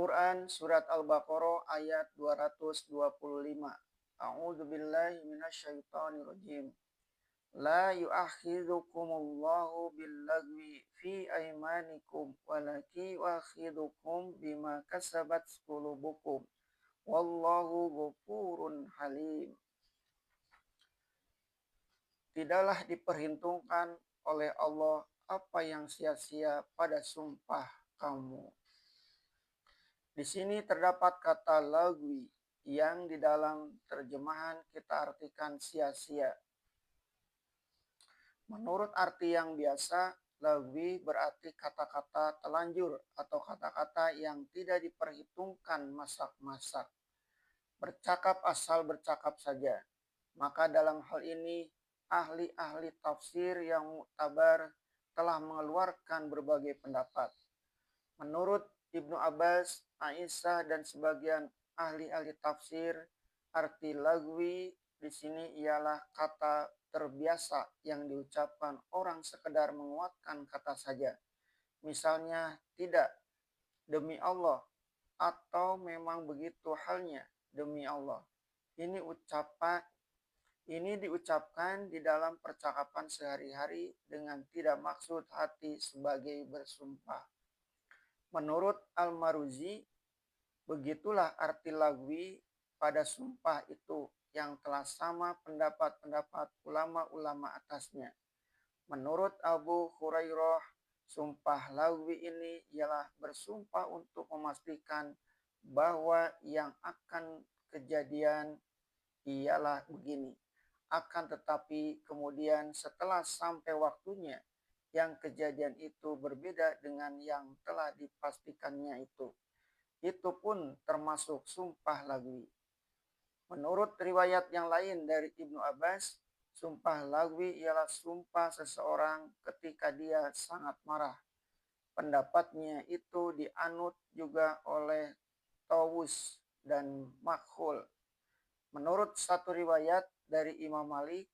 Quran Surat Al-Baqarah ayat 225. A'udzubillahi minasyaitonirrajim. La yu'akhidhukumullahu billagwi fi aymanikum walaki yu'akhidhukum bima kasabat qulubukum. Wallahu ghafurun halim. Tidaklah diperhitungkan oleh Allah apa yang sia-sia pada sumpah kamu. Di sini terdapat kata lagwi yang di dalam terjemahan kita artikan sia-sia. Menurut arti yang biasa, lagwi berarti kata-kata telanjur atau kata-kata yang tidak diperhitungkan masak-masak. Bercakap asal bercakap saja. Maka dalam hal ini, ahli-ahli tafsir yang muktabar telah mengeluarkan berbagai pendapat. Menurut Ibnu Abbas, Aisyah, dan sebagian ahli-ahli tafsir, arti lagwi di sini ialah kata terbiasa yang diucapkan orang sekedar menguatkan kata saja. Misalnya, tidak, demi Allah, atau memang begitu halnya, demi Allah. Ini diucapkan di dalam percakapan sehari-hari dengan tidak maksud hati sebagai bersumpah. Menurut Al-Maruzi, begitulah arti lagwi pada sumpah itu yang telah sama pendapat-pendapat ulama-ulama atasnya. Menurut Abu Hurairah, sumpah lagwi ini ialah bersumpah untuk memastikan bahwa yang akan kejadian ialah begini. Akan tetapi kemudian setelah sampai waktunya, yang kejadian itu berbeda dengan yang telah dipastikannya itu. Itu pun termasuk sumpah lagwi. Menurut riwayat yang lain dari Ibnu Abbas, sumpah lagwi ialah sumpah seseorang ketika dia sangat marah. Pendapatnya itu dianut juga oleh Tawus dan Makhul. Menurut satu riwayat dari Imam Malik,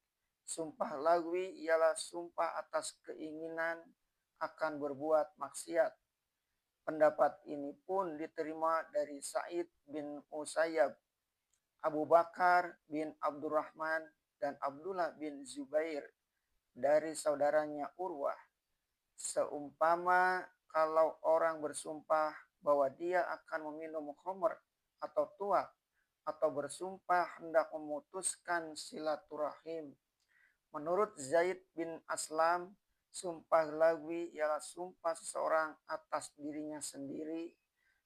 sumpah lagwi ialah sumpah atas keinginan akan berbuat maksiat. Pendapat ini pun diterima dari Sa'id bin Musayyab, Abu Bakar bin Abdurrahman, dan Abdullah bin Zubair dari saudaranya Urwah. Seumpama kalau orang bersumpah bahwa dia akan meminum khamr atau tuak, atau bersumpah hendak memutuskan silaturahim. Menurut Zaid bin Aslam, sumpah lagwi ialah sumpah seseorang atas dirinya sendiri,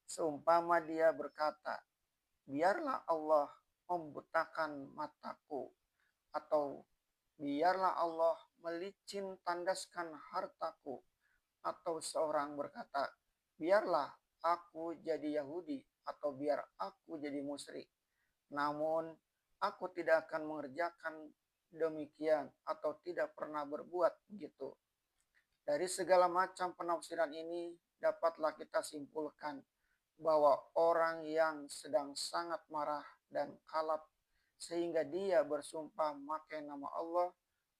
seumpama dia berkata, biarlah Allah membutakan mataku, atau biarlah Allah melicin tandaskan hartaku, atau seorang berkata, biarlah aku jadi Yahudi, atau biar aku jadi musyrik. Namun, aku tidak akan mengerjakan demikian atau tidak pernah berbuat begitu. Dari segala macam penafsiran ini, dapatlah kita simpulkan bahwa orang yang sedang sangat marah dan kalap sehingga dia bersumpah memakai nama Allah,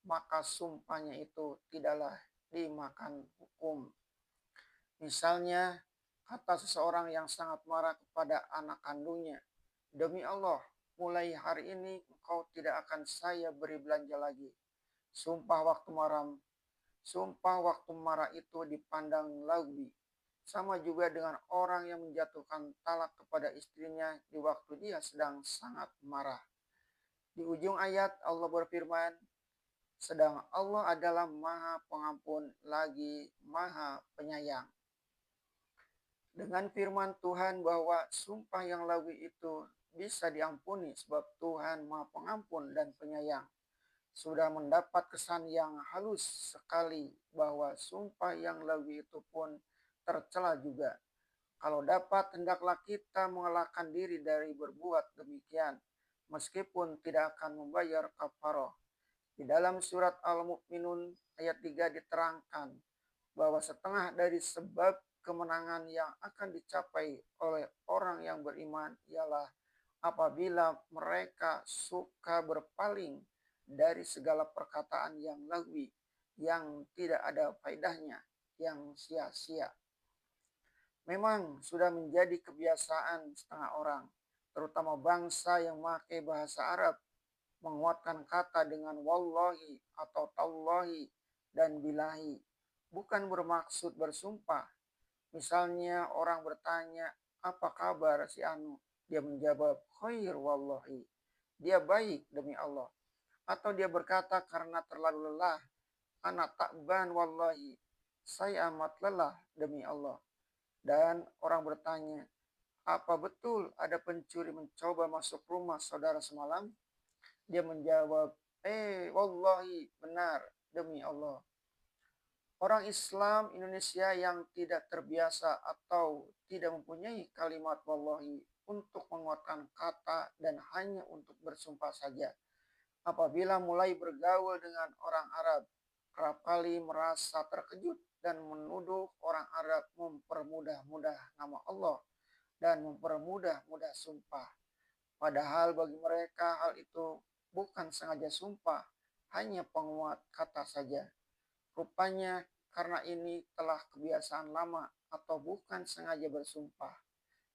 maka sumpahnya itu tidaklah dimakan hukum. Misalnya, kata seseorang yang sangat marah kepada anak kandungnya, demi Allah, mulai hari ini engkau tidak akan saya beri belanja lagi. Sumpah waktu marah itu dipandang lagwi. Sama juga dengan orang yang menjatuhkan talak kepada istrinya di waktu dia sedang sangat marah. Di ujung ayat Allah berfirman, sedang Allah adalah Maha Pengampun lagi Maha Penyayang. Dengan firman Tuhan bahwa sumpah yang lagwi itu bisa diampuni sebab Tuhan Maha Pengampun dan Penyayang, sudah mendapat kesan yang halus sekali bahwa sumpah yang lagwi itu pun tercela juga. Kalau dapat, hendaklah kita mengelakkan diri dari berbuat demikian, meskipun tidak akan membayar kafaroh. Di dalam surat Al-Mu'minun ayat 3 diterangkan bahwa setengah dari sebab kemenangan yang akan dicapai oleh orang yang beriman ialah apabila mereka suka berpaling dari segala perkataan yang lagwi, yang tidak ada faedahnya, yang sia-sia. Memang sudah menjadi kebiasaan setengah orang, terutama bangsa yang memakai bahasa Arab, menguatkan kata dengan wallahi atau tallahi dan bilahi, bukan bermaksud bersumpah. Misalnya orang bertanya, apa kabar si Anu? Dia menjawab, khair wallahi. Dia baik demi Allah. Atau dia berkata karena terlalu lelah, anak takban wallahi. Saya amat lelah demi Allah. Dan orang bertanya, apa betul ada pencuri mencoba masuk rumah saudara semalam? Dia menjawab, wallahi benar demi Allah. Orang Islam Indonesia yang tidak terbiasa atau tidak mempunyai kalimat wallahi untuk menguatkan kata dan hanya untuk bersumpah saja. Apabila mulai bergaul dengan orang Arab, kerap kali merasa terkejut dan menuduh orang Arab mempermudah-mudah nama Allah dan mempermudah-mudah sumpah. Padahal bagi mereka hal itu bukan sengaja sumpah, hanya penguat kata saja. Rupanya karena ini telah kebiasaan lama atau bukan sengaja bersumpah.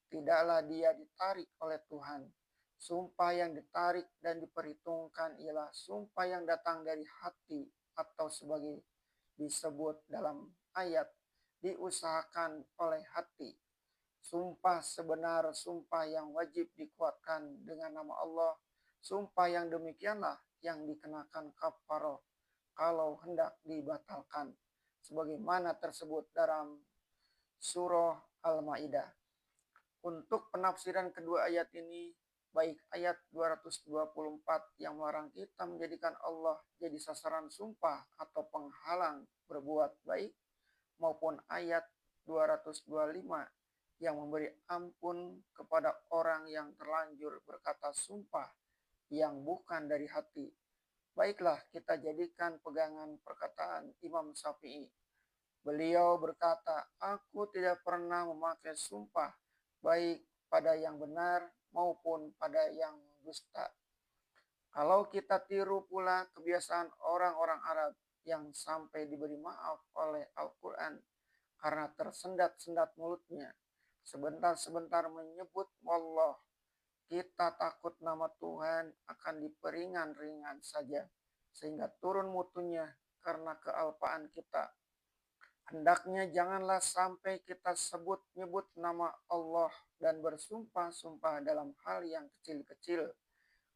Tidaklah dia ditarik oleh Tuhan. Sumpah yang ditarik dan diperhitungkan ialah sumpah yang datang dari hati atau sebagai disebut dalam ayat diusahakan oleh hati. Sumpah sebenar sumpah yang wajib dikuatkan dengan nama Allah. Sumpah yang demikianlah yang dikenakan kafaroh kalau hendak dibatalkan. Sebagaimana tersebut dalam surah Al-Ma'idah. Untuk penafsiran kedua ayat ini, baik ayat 224 yang melarang kita menjadikan Allah jadi sasaran sumpah atau penghalang berbuat baik, maupun ayat 225 yang memberi ampun kepada orang yang terlanjur berkata sumpah yang bukan dari hati. Baiklah kita jadikan pegangan perkataan Imam Syafi'i. Beliau berkata, aku tidak pernah memakai sumpah, baik pada yang benar maupun pada yang dusta. Kalau kita tiru pula kebiasaan orang-orang Arab yang sampai diberi maaf oleh Al-Quran karena tersendat-sendat mulutnya, sebentar-sebentar menyebut wallah, kita takut nama Tuhan akan diperingan-ringan saja, sehingga turun mutunya karena kealpaan kita. Hendaknya janganlah sampai kita sebut-nyebut nama Allah dan bersumpah-sumpah dalam hal yang kecil-kecil.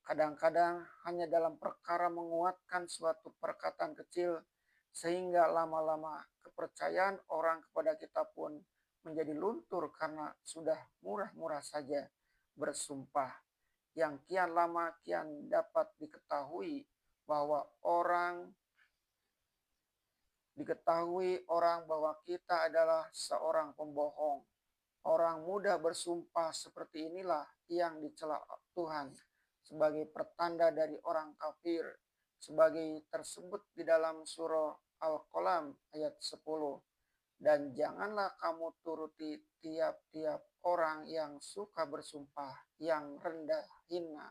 Kadang-kadang hanya dalam perkara menguatkan suatu perkataan kecil, sehingga lama-lama kepercayaan orang kepada kita pun menjadi luntur karena sudah murah-murah saja bersumpah. Yang kian lama kian dapat diketahui bahwa bahwa kita adalah seorang pembohong. Orang mudah bersumpah seperti inilah yang dicela Tuhan sebagai pertanda dari orang kafir, sebagai tersebut di dalam surah Al-Qalam ayat 10. Dan janganlah kamu turuti tiap-tiap orang yang suka bersumpah yang rendah hina